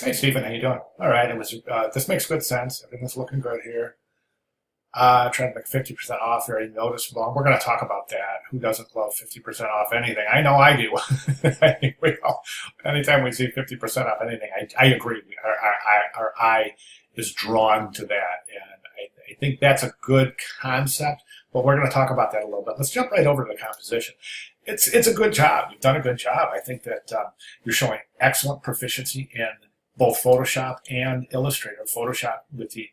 Hey Stephen, how you doing? All right, it was. This makes good sense. Everything's looking good here. Trying to make 50% off very noticeable. And we're going to talk about that. Who doesn't love 50% off anything? I know I do. I think we all, anytime we see 50% off anything, I agree. Our eye is drawn to that, and I think that's a good concept. But we're going to talk about that a little bit. Let's jump right over to the composition. It's a good job. You've done a good job. I think that you're showing excellent proficiency in both Photoshop and Illustrator. Photoshop with the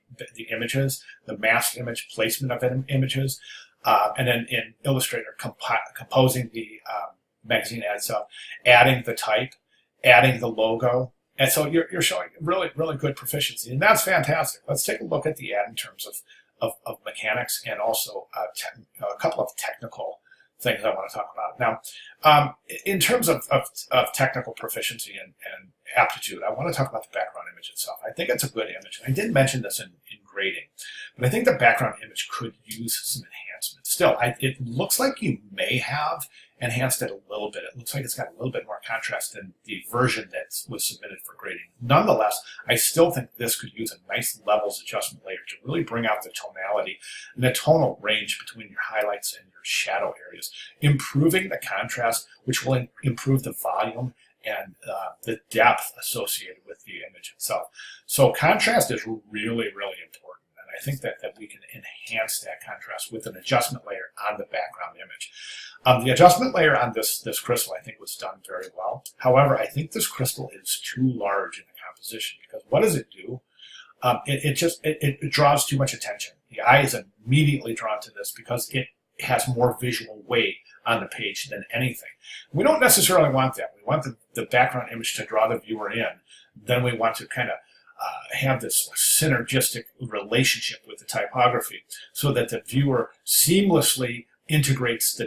images, the masked image placement of images, and then in Illustrator composing the magazine ad itself, adding the type, adding the logo. And so you're showing really good proficiency, and that's fantastic. Let's take a look at the ad in terms of mechanics and also a couple of technical things I want to talk about. Now, in terms of technical proficiency and aptitude, I want to talk about the background image itself. I think it's a good image. I did mention this in grading, but I think the background image could use some enhancement. Still, it looks like you may have enhanced it a little bit. It looks like it's got a little bit more contrast than the version that was submitted for grading. Nonetheless, I still think this could use a nice levels adjustment layer to really bring out the tonality and the tonal range between your highlights and your shadow areas, improving the contrast, which will improve the volume and the depth associated with the image itself. So contrast is really important. And I think that we can enhance that contrast with an adjustment layer on the background image. The adjustment layer on this crystal, I think, was done very well. However, I think this crystal is too large in the composition, because what does it do? It draws too much attention. The eye is immediately drawn to this because it has more visual weight on the page than anything. We don't necessarily want that. We want the background image to draw the viewer in. Then we want to kind of have this synergistic relationship with the typography so that the viewer seamlessly integrates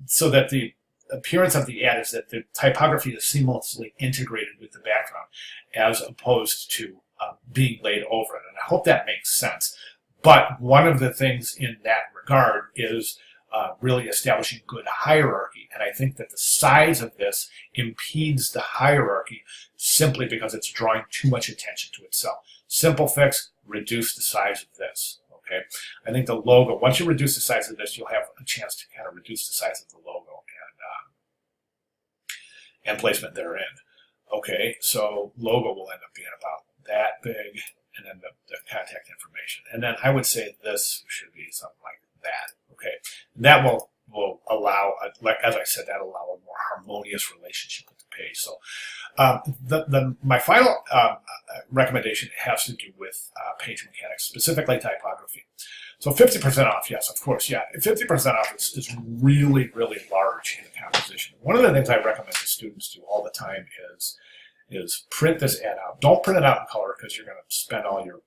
so that the appearance of the ad is that the typography is seamlessly integrated with the background as opposed to being laid over it. And I hope that makes sense. But one of the things in that regard is really establishing good hierarchy. And I think that the size of this impedes the hierarchy simply because it's drawing too much attention to itself. Simple fix, reduce the size of this. Okay, I think the logo, once you reduce the size of this, you'll have a chance to kind of reduce the size of the logo and placement therein. Okay, so logo will end up being about that big, and then the contact information. And then I would say this should be something like that. Okay, and that will allow, like as I said, that'll allow a more harmonious relationship with the page. So my final recommendation has to do with page mechanics, specifically typography. So 50% off, yes, of course, yeah. 50% off is really large in the composition. One of the things I recommend to students do all the time is print this ad out. Don't print it out in color because you're going to spend all your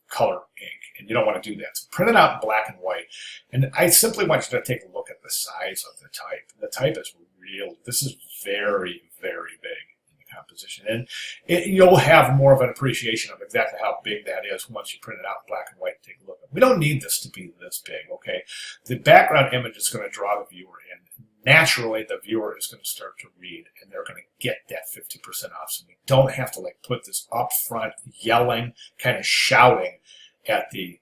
color ink, and you don't want to do that. So print it out in black and white. And I simply want you to take a look at the size of the type. The type is this is very big in the composition. And you'll have more of an appreciation of exactly how big that is once you print it out in black and white and take a look. We don't need this to be this big, okay? The background image is going to draw the viewer in. Naturally, the viewer is going to start to read, and they're going to get that 50% off. So we don't have to put this up front, yelling, kind of shouting at the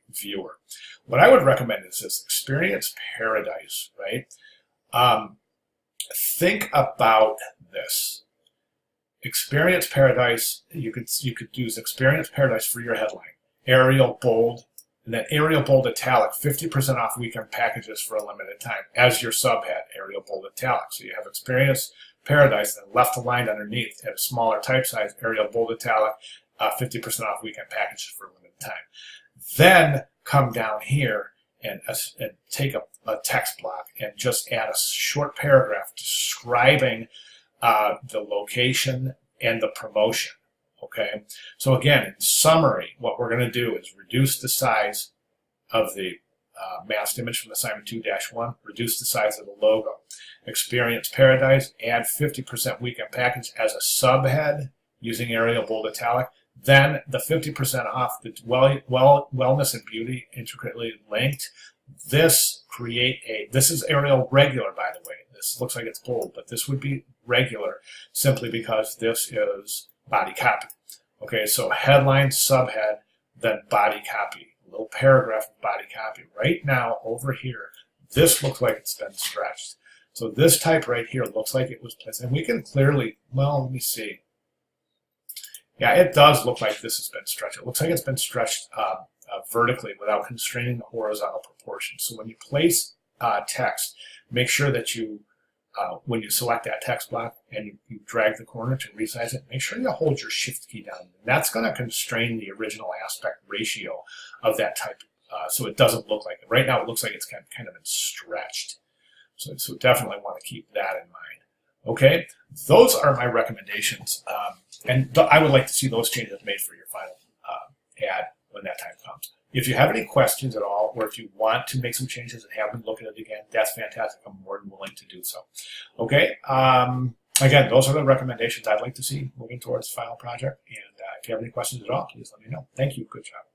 viewer. What I would recommend is this Experience Paradise, right? Think about this. Experience Paradise, you could use Experience Paradise for your headline. Arial bold, and then Arial bold italic, 50% off weekend packages for a limited time as your subhead, Arial bold italic. So you have Experience Paradise, and left aligned underneath at a smaller type size, Arial bold italic, 50% off weekend packages for a limited time. Then come down here and take a text block and just add a short paragraph describing the location and the promotion. Okay, so again, in summary, what we're going to do is reduce the size of the masked image from assignment 2-1, reduce the size of the logo. Experience Paradise, add 50% weekend package as a subhead using Arial bold italic. Then the 50% off the wellness and beauty intricately linked. this this is Arial regular, by the way. This looks like it's bold, but this would be regular simply because this is body copy. Okay, so headline, subhead, then body copy. A little paragraph of body copy. Right now, over here, this looks like it's been stretched. So this type right here looks like it was placed. And we can clearly, well, let me see. Yeah, it does look like this has been stretched. It looks like it's been stretched vertically without constraining the horizontal proportion. So when you place text, make sure that you, when you select that text block and you drag the corner to resize it, make sure you hold your shift key down. That's going to constrain the original aspect ratio of that type, so it doesn't look like it. Right now it looks like it's kind of been stretched. So definitely want to keep that in mind. Okay, those are my recommendations, and I would like to see those changes made for your final ad when that time comes. If you have any questions at all, or if you want to make some changes and have me look at it again, that's fantastic. I'm more than willing to do so. Okay, again, those are the recommendations I'd like to see moving towards the final project. And if you have any questions at all, please let me know. Thank you. Good job.